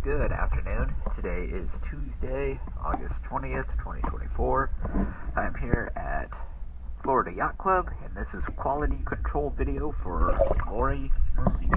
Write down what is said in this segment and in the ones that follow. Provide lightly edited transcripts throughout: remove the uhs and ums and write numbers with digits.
Good afternoon. Today is Tuesday, August 20th, 2024. I'm here at Florida Yacht Club, and this is quality control video for Lori Movie.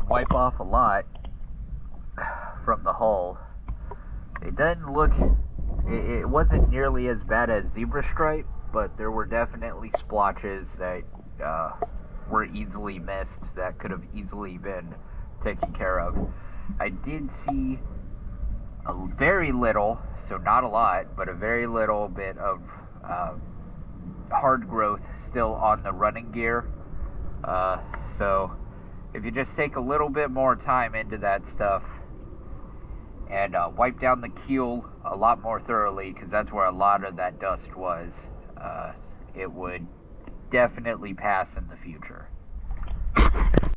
Wipe off a lot from the hull. It doesn't look, it wasn't nearly as bad as zebra stripe, but there were definitely splotches that were easily missed that could have easily been taken care of. I did see a very little, so not a lot, but a very little bit of hard growth still on the running gear. So if you just take a little bit more time into that stuff and wipe down the keel a lot more thoroughly, because that's where a lot of that dust was, it would definitely pass in the future.